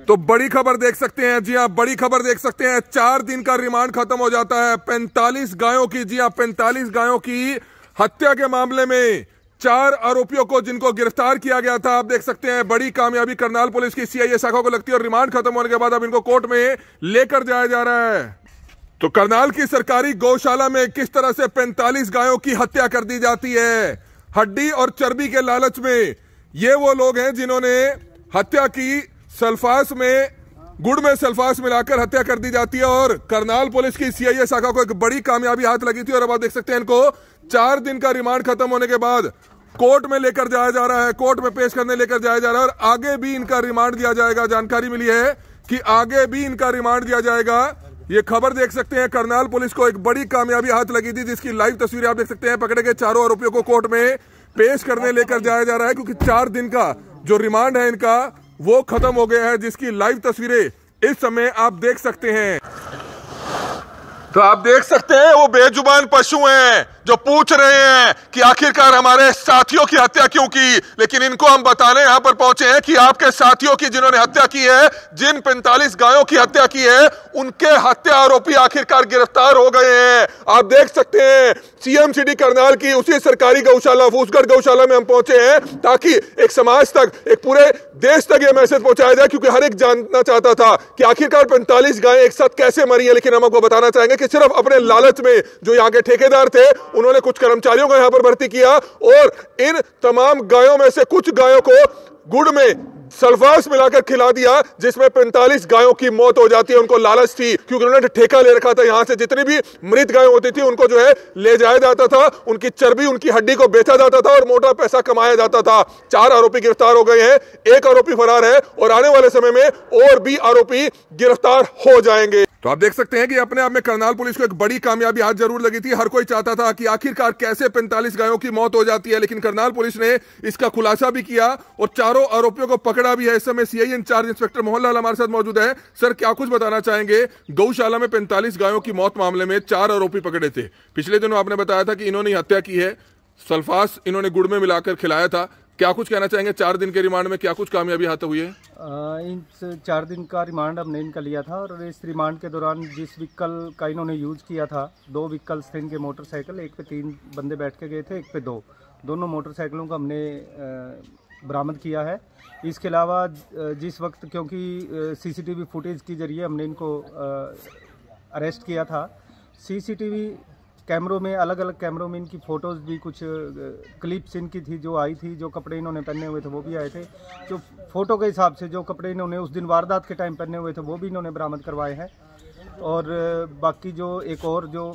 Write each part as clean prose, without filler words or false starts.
तो बड़ी खबर देख सकते हैं, जी हाँ बड़ी खबर देख सकते हैं। 4 दिन का रिमांड खत्म हो जाता है 45 गायों की, जी हाँ 45 गायों की हत्या के मामले में 4 आरोपियों को जिनको गिरफ्तार किया गया था। आप देख सकते हैं बड़ी कामयाबी करनाल पुलिस की सीआईए शाखा को लगती है और रिमांड खत्म होने के बाद अब इनको कोर्ट में लेकर जाया जा रहा है। तो करनाल की सरकारी गौशाला में किस तरह से 45 गायों की हत्या कर दी जाती है। हड्डी और चर्बी के लालच में ये वो लोग हैं जिन्होंने हत्या की। सल्फास में, गुड़ में सल्फास मिलाकर हत्या कर दी जाती है और करनाल पुलिस की सीआईए शाखा को एक बड़ी कामयाबी हाथ लगी थी और अब आप देख सकते हैं इनको 4 दिन का रिमांड खत्म होने के बाद कोर्ट में लेकर जाया जा रहा है, कोर्ट में पेश करने लेकर जाया जा रहा है और आगे भी इनका रिमांड दिया जाएगा। जानकारी मिली है कि आगे भी इनका रिमांड दिया जाएगा। ये खबर देख सकते हैं, करनाल पुलिस को एक बड़ी कामयाबी हाथ लगी थी जिसकी लाइव तस्वीरें आप देख सकते हैं। पकड़े गए 4 आरोपियों को कोर्ट में पेश करने लेकर जाया जा रहा है क्योंकि 4 दिन का जो रिमांड है इनका वो खत्म हो गया है, जिसकी लाइव तस्वीरें इस समय आप देख सकते हैं। तो आप देख सकते हैं वो बेजुबान पशु हैं जो पूछ रहे हैं कि आखिरकार हमारे साथियों की हत्या क्यों की, लेकिन इनको हम बताने यहां पर पहुंचे हैं कि आपके साथियों की जिन्होंने हत्या की है, जिन 45 गायों की हत्या की है, उनके हत्या आरोपी आखिरकार गिरफ्तार हो गए हैं। आप देख सकते हैं सीएमसीडी करनाल की उसी सरकारी गौशाला फूसगढ़ गौशाला में हम पहुंचे हैं ताकि एक समाज तक, एक पूरे देश तक ये मैसेज पहुंचाया जाए क्योंकि हर एक जानना चाहता था कि आखिरकार 45 गायें एक साथ कैसे मरी है। लेकिन हम आपको बताना चाहेंगे कि सिर्फ अपने लालच में जो यहाँ के ठेकेदार थे उन्होंने कुछ कर्मचारियों को यहां पर भर्ती किया और इन तमाम गायों में से कुछ गायों को गुड़ में सल्फास मिलाकर खिला दिया जिसमें 45 गायों की मौत हो जाती है। उनको लालच थी क्योंकि उन्होंने ठेका ले रखा था, यहां से जितनी भी मृत गायें होती थी उनको जो है ले जाया जाता था, उनकी चर्बी, उनकी हड्डी को बेचा जाता था और मोटा पैसा कमाया जाता था। 4 आरोपी गिरफ्तार हो गए हैं, 1 आरोपी फरार है और आने वाले समय में और भी आरोपी गिरफ्तार हो जाएंगे। तो आप देख सकते हैं कि अपने आप में करनाल पुलिस को एक बड़ी कामयाबी हाथ जरूर लगी थी। हर कोई चाहता था कि आखिरकार कैसे 45 गायों की मौत हो जाती है, लेकिन करनाल पुलिस ने इसका खुलासा भी किया और 4 आरोपियों को पकड़ा भी है। इस समय CIA in charge inspector Mohan Lal हमारे साथ मौजूद है। सर, क्या कुछ बताना चाहेंगे? गौशाला में 45 गायों की मौत मामले में 4 आरोपी पकड़े थे। पिछले दिनों आपने बताया था कि इन्होंने हत्या की है, सल्फास इन्होंने गुड़ में मिलाकर खिलाया था। क्या कुछ कहना चाहेंगे? 4 दिन के रिमांड में क्या कुछ कामयाबी हाथ हुई है? इन 4 दिन का रिमांड हमने इनका लिया था और इस रिमांड के दौरान जिस व्हीकल का इन्होंने यूज़ किया था, 2 व्हीकल्स थे इनके मोटरसाइकिल, एक पे 3 बंदे बैठ के गए थे, एक पे 2, दोनों मोटरसाइकिलों को हमने बरामद किया है। इसके अलावा जिस वक्त, क्योंकि सीसीटीवी फुटेज के जरिए हमने इनको अरेस्ट किया था, सीसीटीवी कैमरों में, अलग अलग कैमरों में इनकी फ़ोटोज़ भी, कुछ क्लिप्स इनकी थी जो आई थी, जो कपड़े इन्होंने पहने हुए थे वो भी आए थे। जो फ़ोटो के हिसाब से जो कपड़े इन्होंने उस दिन वारदात के टाइम पहने हुए थे वो भी इन्होंने बरामद करवाए हैं। और बाकी जो एक और जो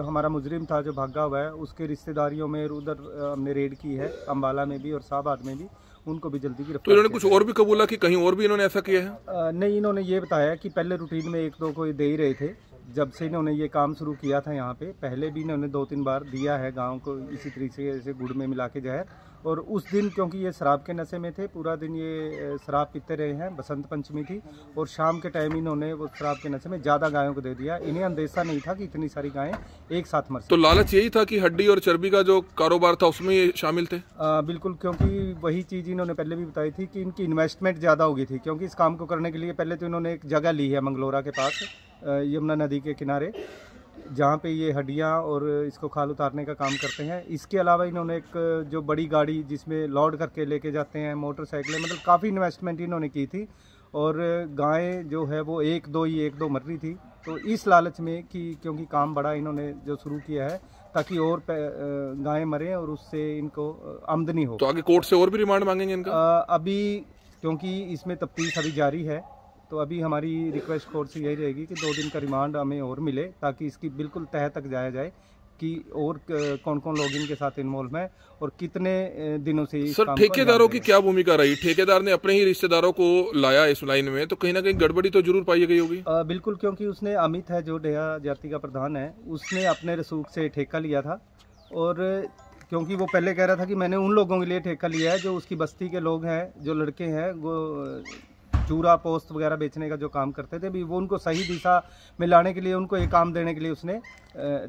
हमारा मुजरिम था जो भागा हुआ है, उसके रिश्तेदारियों में उधर हमने रेड की है, अम्बाला में भी और शाहबाद में भी, उनको भी जल्दी गिरफ्तार। तो इन्होंने कुछ और भी कबूला कि कहीं और भी इन्होंने ऐसा किया है? नहीं, इन्होंने ये बताया कि पहले रूटीन में 1-2 को दे ही रहे थे। जब से इन्होंने ये काम शुरू किया था यहाँ पे, पहले भी इन्होंने 2-3 बार दिया है गाँव को इसी तरीके से गुड़ में मिला के जहर। और उस दिन क्योंकि ये शराब के नशे में थे, पूरा दिन ये शराब पीते रहे हैं, बसंत पंचमी थी और शाम के टाइम इन्होंने वो शराब के नशे में ज़्यादा गायों को दे दिया। इन्हें अंदेशा नहीं था कि इतनी सारी गायें एक साथ मर। तो लालच यही था कि हड्डी और चर्बी का जो कारोबार था उसमें ये शामिल थे? बिल्कुल, क्योंकि वही चीज़ इन्होंने पहले भी बताई थी कि इनकी इन्वेस्टमेंट ज़्यादा हो गई थी। क्योंकि इस काम को करने के लिए पहले तो इन्होंने एक जगह ली है मंगलोरा के पास, यमुना नदी के किनारे, जहाँ पे ये हड्डियाँ और इसको खाल उतारने का काम करते हैं। इसके अलावा इन्होंने एक जो बड़ी गाड़ी जिसमें लोड करके लेके जाते हैं, मोटरसाइकिलें, मतलब काफ़ी इन्वेस्टमेंट इन्होंने की थी। और गायें जो है वो 1-2 मर रही थी। तो इस लालच में कि क्योंकि काम बड़ा इन्होंने जो शुरू किया है ताकि और गायें मरें और उससे इनको आमदनी हो। तो आगे कोर्ट से और भी रिमांड मांगेंगे इनका? अभी क्योंकि इसमें तफ्तीश अभी जारी है, तो अभी हमारी रिक्वेस्ट कोर्ट से यही रहेगी कि 2 दिन का रिमांड हमें और मिले ताकि इसकी बिल्कुल तह तक जाया जाए कि और कौन कौन लोग इनके साथ इन्वॉल्व हैं और कितने दिनों से। सर, ठेकेदारों की क्या भूमिका रही? ठेकेदार ने अपने ही रिश्तेदारों को लाया इस लाइन में, तो कहीं ना कहीं गड़बड़ी तो जरूर पाई गई होगी। बिल्कुल, क्योंकि उसने, अमित है जो डेहा जाति का प्रधान है, उसने अपने रसूख से ठेका लिया था। और क्योंकि वो पहले कह रहा था कि मैंने उन लोगों के लिए ठेका लिया है जो उसकी बस्ती के लोग हैं, जो लड़के हैं, वो चूरा पोस्त वगैरह बेचने का जो काम करते थे, भी वो उनको सही दिशा में लाने के लिए, उनको ये काम देने के लिए उसने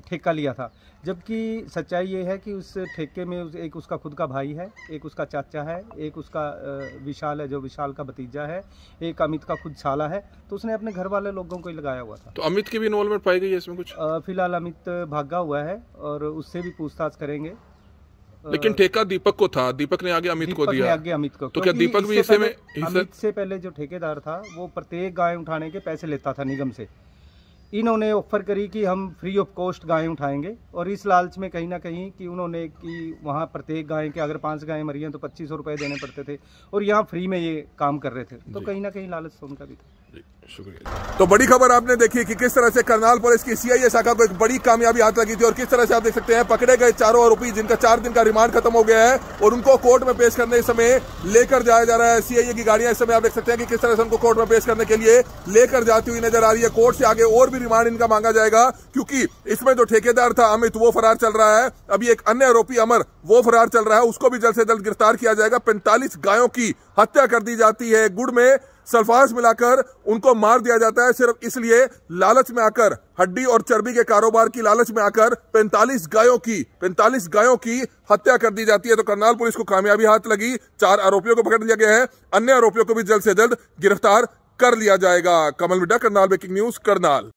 ठेका लिया था। जबकि सच्चाई ये है कि उस ठेके में एक उसका खुद का भाई है, एक उसका चाचा है, एक उसका विशाल है जो विशाल का भतीजा है, एक अमित का खुद साला है। तो उसने अपने घर वाले लोगों को ही लगाया हुआ था। तो अमित की भी इन्वॉल्वमेंट पाई गई है इसमें कुछ? फिलहाल अमित भागा हुआ है और उससे भी पूछताछ करेंगे। लेकिन ठेका दीपक को था, दीपक ने आगे अमित को दिया। आगे अमित को। तो क्या दीपक भी इससे में अमित से पहले जो ठेकेदार था वो प्रत्येक गाय उठाने के पैसे लेता था निगम से। इन्होंने ऑफर करी कि हम फ्री ऑफ कॉस्ट गायें उठाएंगे, और इस लालच में कहीं ना कहीं कि उन्होंने कि वहाँ प्रत्येक गाय के अगर 5 गायें मरी हैं तो 2500 रुपये देने पड़ते थे, और यहाँ फ्री में ये काम कर रहे थे। तो कहीं ना कहीं लालच तो उनका भी था। शुक्रिया। तो बड़ी खबर आपने देखी कि किस तरह से करनाल पुलिस की सीआईए शाखा को एक बड़ी कामयाबी हाथ लगी थी, और किस तरह से आप देख सकते हैं पकड़े गए चारों आरोपी जिनका 4 दिन का रिमांड खत्म हो गया है, और उनको कोर्ट में पेश करने इस समय लेकर जाया जा रहा है। सीआईए की गाड़ियां इस समय आप देख सकते हैं कि किस तरह से उनको कोर्ट में पेश करने के लिए लेकर जाती हुई नजर आ रही है। कोर्ट से आगे और भी रिमांड इनका मांगा जाएगा, क्योंकि इसमें जो ठेकेदार था अमित वो फरार चल रहा है। अभी एक अन्य आरोपी अमर वो फरार चल रहा है, उसको भी जल्द से जल्द गिरफ्तार किया जाएगा। 45 गायों की हत्या कर दी जाती है, गुड़ में सल्फास मिलाकर उनको मार दिया जाता है, सिर्फ इसलिए लालच में आकर, हड्डी और चर्बी के कारोबार की लालच में आकर 45 गायों की हत्या कर दी जाती है। तो करनाल पुलिस को कामयाबी हाथ लगी, 4 आरोपियों को पकड़ लिया गया है, अन्य आरोपियों को भी जल्द से जल्द गिरफ्तार कर लिया जाएगा। कमल मिड्डा, करनाल ब्रेकिंग न्यूज, करनाल।